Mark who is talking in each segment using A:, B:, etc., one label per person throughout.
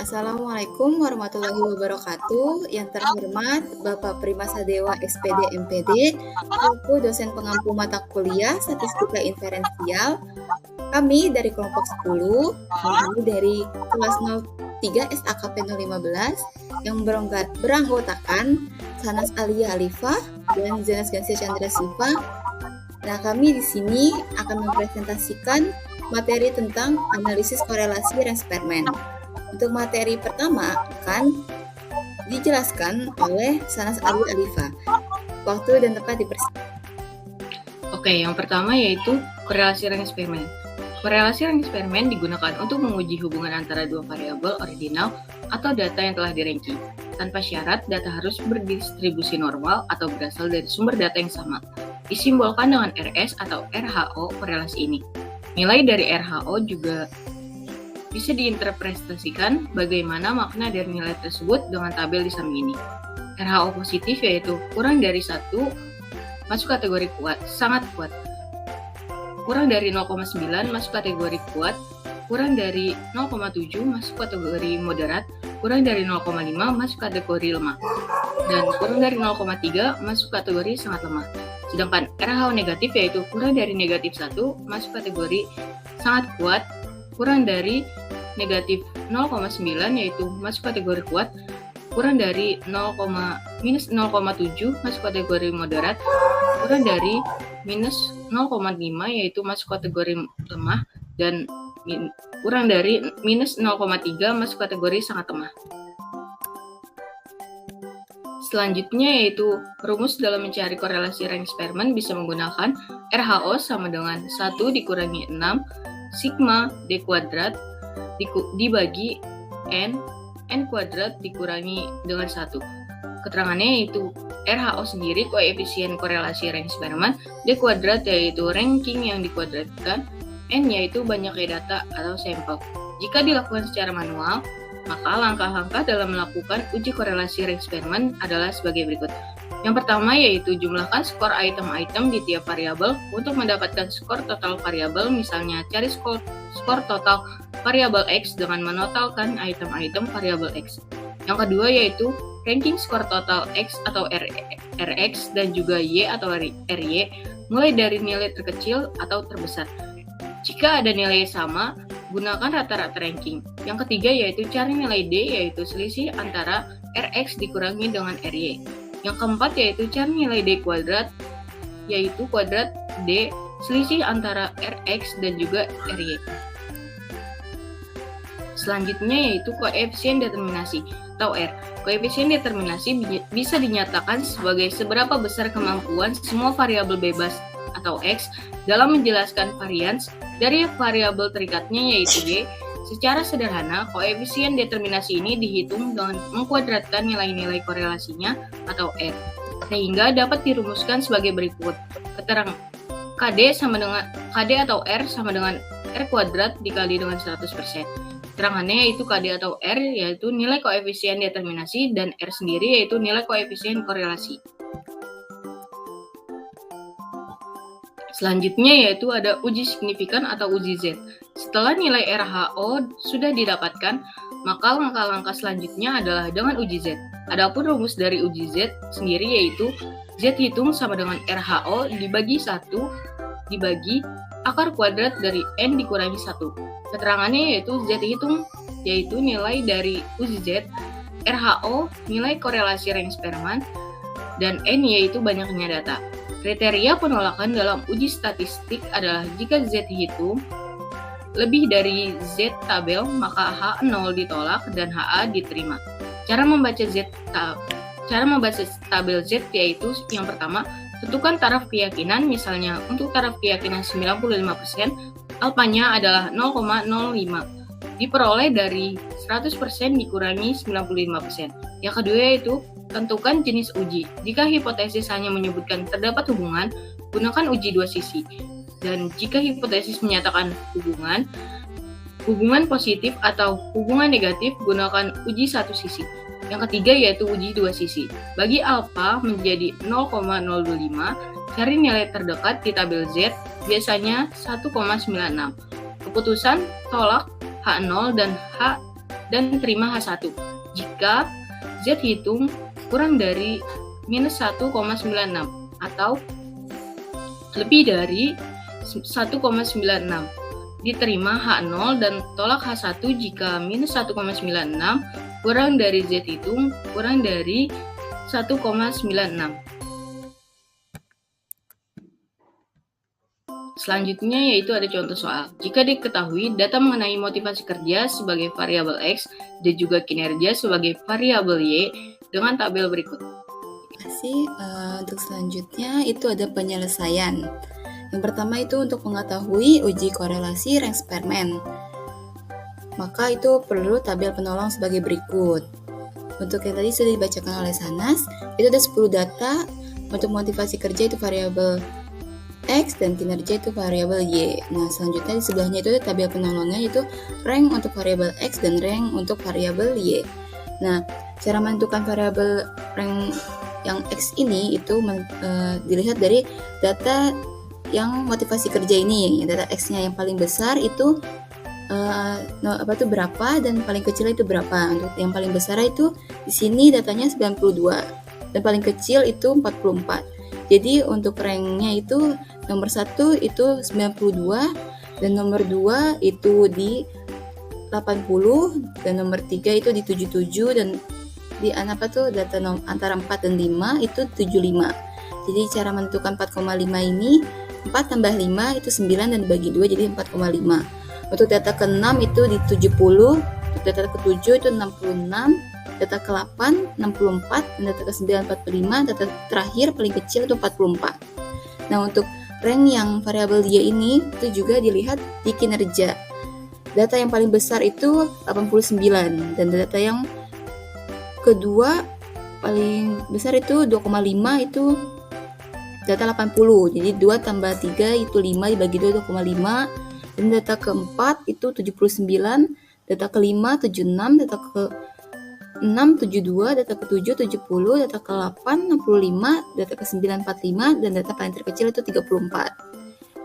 A: Assalamualaikum warahmatullahi wabarakatuh. Yang terhormat Bapak Primasadewa SPD MPD, selaku dosen pengampu mata kuliah Statistika Inferensial. Kami dari kelompok 10, kami dari kelas 03 SAKP 015 yang beranggotakan Sanas Alia Alifah dan Zenas Gansia Chandra Siva. Nah, kami di sini akan mempresentasikan materi tentang analisis korelasi Reng-Spearman. Untuk materi pertama akan dijelaskan oleh Sanas Alia Alifah. Waktu dan tempat dipersilakan.
B: Oke, yang pertama yaitu korelasi Reng-Spearman. Korelasi Reng-Spearman digunakan untuk menguji hubungan antara dua variabel ordinal atau data yang telah di-ranking. Tanpa syarat, data harus berdistribusi normal atau berasal dari sumber data yang sama. Disimbolkan dengan RS atau RHO korelasi ini. Nilai dari RHO juga bisa diinterpretasikan bagaimana makna dari nilai tersebut dengan tabel di samping ini. RHO positif yaitu kurang dari 1 masuk kategori kuat, sangat kuat. Kurang dari 0,9 masuk kategori kuat, kurang dari 0,7 masuk kategori moderat, kurang dari 0,5 masuk kategori lemah, dan kurang dari 0,3 masuk kategori sangat lemah. Sedangkan RHO negatif yaitu kurang dari negatif 1 masuk kategori sangat kuat, kurang dari negatif 0,9 yaitu masuk kategori kuat, kurang dari minus 0,7 masuk kategori moderat, kurang dari minus 0,5 yaitu masuk kategori lemah, dan kurang dari minus 0,3 masuk kategori sangat lemah. Selanjutnya yaitu rumus dalam mencari korelasi Reng-Spearman bisa menggunakan RHO sama dengan 1 dikurangi 6 sigma D kuadrat dibagi N kuadrat dikurangi dengan 1. Keterangannya yaitu RHO sendiri koefisien korelasi Reng-Spearman, D kuadrat yaitu ranking yang dikuadratkan, N yaitu banyaknya data atau sampel. Jika dilakukan secara manual, maka langkah-langkah dalam melakukan uji korelasi Reng-Spearman adalah sebagai berikut. Yang pertama yaitu jumlahkan skor item-item di tiap variabel untuk mendapatkan skor total variabel, misalnya cari skor total variabel X dengan menotalkan item-item variabel X. Yang kedua yaitu ranking skor total X atau Rx dan juga Y atau Ry mulai dari nilai terkecil atau terbesar. Jika ada nilai sama, gunakan rata-rata ranking. Yang ketiga yaitu cari nilai D yaitu selisih antara Rx dikurangi dengan Ry. Yang keempat yaitu cari nilai D kuadrat yaitu kuadrat D selisih antara Rx dan juga Ry. Selanjutnya yaitu koefisien determinasi atau R. Koefisien determinasi bisa dinyatakan sebagai seberapa besar kemampuan semua variabel bebas atau X dalam menjelaskan varians dari variabel terikatnya yaitu Y. Secara sederhana, koefisien determinasi ini dihitung dengan mengkuadratkan nilai-nilai korelasinya atau R, sehingga dapat dirumuskan sebagai berikut. Keterangan KD atau R sama dengan R kuadrat dikali dengan 100%. Keterangannya yaitu KD atau R yaitu nilai koefisien determinasi dan R sendiri yaitu nilai koefisien korelasi. Selanjutnya yaitu ada uji signifikan atau uji Z. Setelah nilai RHO sudah didapatkan, maka langkah-langkah selanjutnya adalah dengan uji Z. Adapun rumus dari uji Z sendiri yaitu Z hitung sama dengan RHO dibagi 1 dibagi akar kuadrat dari N dikurangi 1. Keterangannya yaitu Z hitung yaitu nilai dari uji Z, RHO nilai korelasi Reng-Spearman, dan N yaitu banyaknya data. Kriteria penolakan dalam uji statistik adalah jika Z hitung lebih dari Z tabel, maka H0 ditolak dan HA diterima. Cara membaca tabel Z yaitu yang pertama, tentukan taraf keyakinan, misalnya untuk taraf keyakinan 95%, alfanya adalah 0,05. Diperoleh dari 100% dikurangi 95%. Yang kedua yaitu tentukan jenis uji. Jika hipotesis hanya menyebutkan terdapat hubungan, gunakan uji dua sisi. Dan jika hipotesis menyatakan hubungan positif atau hubungan negatif, gunakan uji satu sisi. Yang ketiga yaitu uji dua sisi. Bagi alfa menjadi 0,025, cari nilai terdekat di tabel Z, biasanya 1,96. Keputusan tolak H0 dan dan terima H1 jika Z hitung kurang dari minus 1,96 atau lebih dari 1,96. Diterima H0 dan tolak H1 jika minus 1,96 kurang dari Z hitung kurang dari 1,96. Selanjutnya yaitu ada contoh soal. Jika diketahui data mengenai motivasi kerja sebagai variabel X dan juga kinerja sebagai variabel Y dengan tabel berikut.
A: Terima kasih. Untuk selanjutnya itu ada penyelesaian. Yang pertama itu untuk mengetahui uji korelasi rank Spearman. Maka itu perlu tabel penolong sebagai berikut. Untuk yang tadi sudah dibacakan oleh Sanas, itu ada 10 data. Untuk motivasi kerja itu variabel X dan kinerja itu variabel Y. Nah, selanjutnya di sebelahnya itu ada tabel penolongnya yaitu rank untuk variabel X dan rank untuk variabel Y. Nah, cara menentukan variabel rank yang X ini itu dilihat dari data yang motivasi kerja ini. Data X-nya yang paling besar itu berapa dan paling kecil itu berapa. Untuk yang paling besar itu di sini datanya 92 dan paling kecil itu 44. Jadi untuk ranknya itu nomor 1 itu 92 dan nomor 2 itu di 80 dan nomor 3 itu di 77 dan di data antara 4 dan 5 itu 75. Jadi cara menentukan 4,5 ini 4 tambah 5 itu 9 dan dibagi 2 jadi 4,5. Untuk data ke-6 itu di 70, untuk data ke-7 itu 66, data ke-8 64, dan data ke-9 45, data terakhir paling kecil itu 44. Nah, untuk rank yang variabel Y ini itu juga dilihat di kinerja. Data yang paling besar itu 89 dan data yang kedua paling besar itu 2,5 itu data 80. Jadi 2 tambah 3 itu 5 dibagi 2 2,5. Dan data keempat itu 79, data kelima 76, data ke-6 72, data ke-7 70, data ke-8 65, data ke-9 45 dan data paling terkecil itu 34.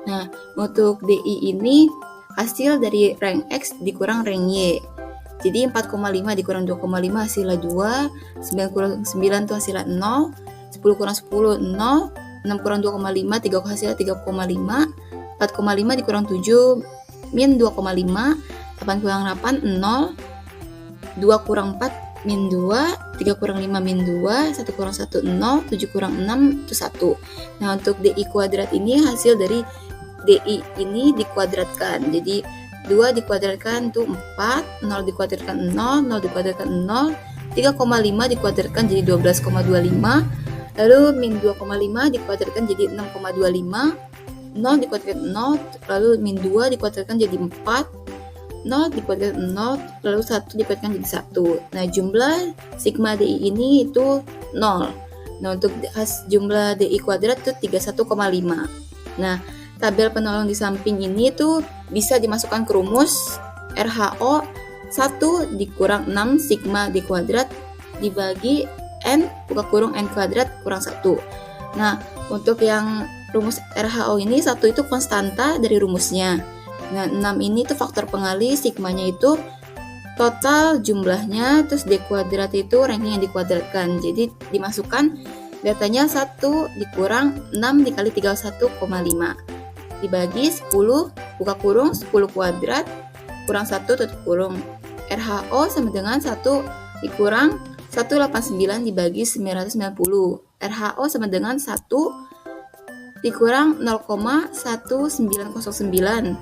A: Nah, untuk DI ini hasil dari rank X dikurang rank Y. Jadi 4,5 dikurang 2,5 hasilnya 2, 9 kurang 9 itu hasilnya 0, 10 kurang 10 0, 6 kurang 2,5 3 hasilnya 3,5, 4,5 dikurang 7 min 2,5, 8 kurang 8 0, 2 kurang 4 min 2, 3 kurang 5 min 2, 1 kurang 1 0, 7 kurang 6 itu 1. Nah, untuk DI kuadrat ini hasil dari DI ini dikuadratkan. Jadi 2 dikuadratkan itu 4, 0 dikuadratkan 0, 0 dikuadratkan 0, 3,5 dikuadratkan jadi 12,25, lalu min 2,5 dikuadratkan jadi 6,25, 0 dikuadratkan 0, lalu min 2 dikuadratkan jadi 4, 0 dikuadratkan 0, lalu 1 dikuadratkan jadi 1. Nah, jumlah sigma DI ini itu 0. Nah, untuk jumlah DI kuadrat itu 31,5. Nah, tabel penolong di samping ini tuh bisa dimasukkan ke rumus RHO 1 dikurang 6 sigma D kuadrat dibagi N buka kurung N kuadrat kurang 1. Nah, untuk yang rumus RHO ini 1 itu konstanta dari rumusnya. Nah, 6 ini tuh faktor pengali, sigmanya itu total jumlahnya, terus D kuadrat itu ranking yang dikuadratkan. Jadi dimasukkan datanya 1 dikurang 6 dikali 31,5 dibagi 10 buka kurung 10 kuadrat kurang 1 tutup kurung. RHO sama dengan 1 dikurang 189 dibagi 990. RHO sama dengan 1 dikurang 0,1909.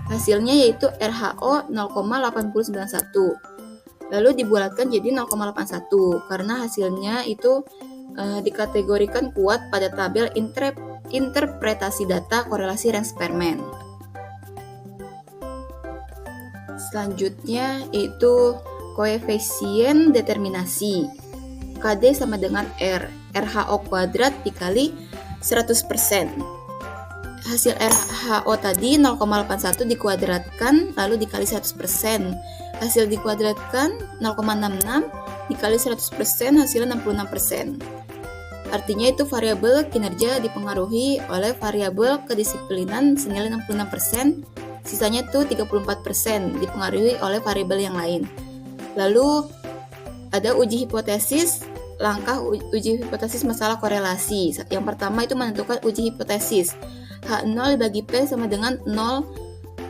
A: Hasilnya yaitu RHO 0,8091. Lalu dibulatkan jadi 0,81 karena hasilnya itu dikategorikan kuat pada tabel interpretasi data korelasi rank Spearman. Selanjutnya itu koefisien determinasi. KD sama dengan R. RHO kuadrat dikali 100%. Hasil RHO tadi 0,81 dikuadratkan lalu dikali 100%. Hasil dikuadratkan 0,66 dikali 100% hasilnya 66%. Artinya itu variabel kinerja dipengaruhi oleh variabel kedisiplinan senilai 66%, sisanya itu 34% dipengaruhi oleh variabel yang lain. Lalu ada uji hipotesis, langkah uji hipotesis masalah korelasi. Yang pertama itu menentukan uji hipotesis. H0 dibagi P sama dengan 0,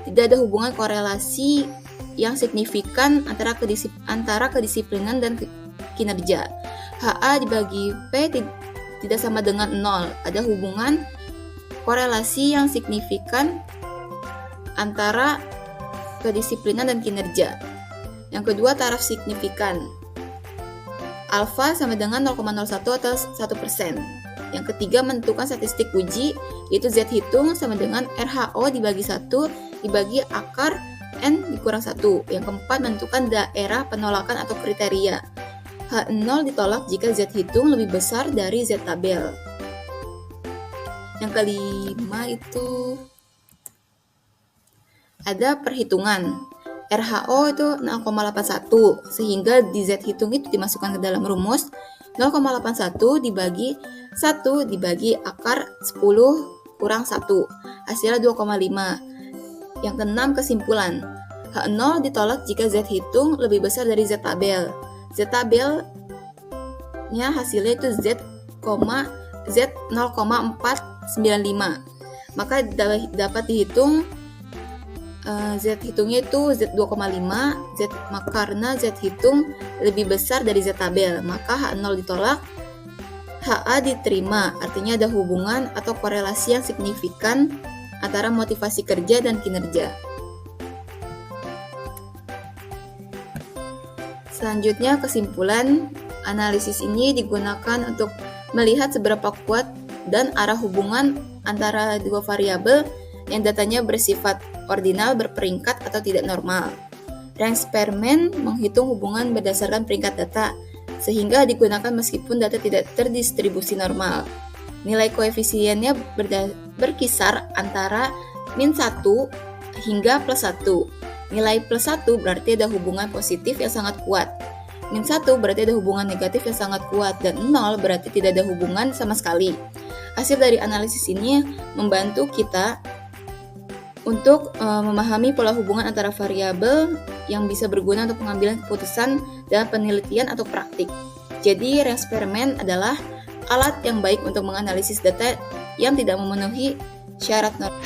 A: tidak ada hubungan korelasi yang signifikan antara kedisiplinan dan kinerja. HA dibagi P tidak sama dengan 0, ada hubungan korelasi yang signifikan antara kedisiplinan dan kinerja. Yang kedua, taraf signifikan. Alfa sama dengan 0,01 atau 1%. Yang ketiga, menentukan statistik uji, yaitu Z hitung sama dengan RHO dibagi 1 dibagi akar N dikurang 1. Yang keempat, menentukan daerah penolakan atau kriteria. H0 ditolak jika Z hitung lebih besar dari Z tabel. Yang kelima itu ada perhitungan. RHO itu 0,81, sehingga di Z hitung itu dimasukkan ke dalam rumus 0,81 dibagi 1 dibagi akar 10 kurang 1, hasilnya 2,5. Yang keenam, kesimpulan. H0 ditolak jika Z hitung lebih besar dari Z tabel. Z tabelnya hasilnya itu Z 0,495. Maka dapat dihitung Z hitungnya itu Z 2,5, karena Z hitung lebih besar dari Z tabel, maka H0 ditolak, HA diterima, artinya ada hubungan atau korelasi yang signifikan antara motivasi kerja dan kinerja. Selanjutnya, kesimpulan. Analisis ini digunakan untuk melihat seberapa kuat dan arah hubungan antara dua variabel yang datanya bersifat ordinal, berperingkat, atau tidak normal. Range-Spearman menghitung hubungan berdasarkan peringkat data, sehingga digunakan meskipun data tidak terdistribusi normal. Nilai koefisiennya berkisar antara -1 hingga +1. Nilai +1 berarti ada hubungan positif yang sangat kuat. -1 berarti ada hubungan negatif yang sangat kuat, dan 0 berarti tidak ada hubungan sama sekali. Hasil dari analisis ini membantu kita untuk memahami pola hubungan antara variabel yang bisa berguna untuk pengambilan keputusan dalam penelitian atau praktik. Jadi, Range-Spearman adalah alat yang baik untuk menganalisis data yang tidak memenuhi syarat normal.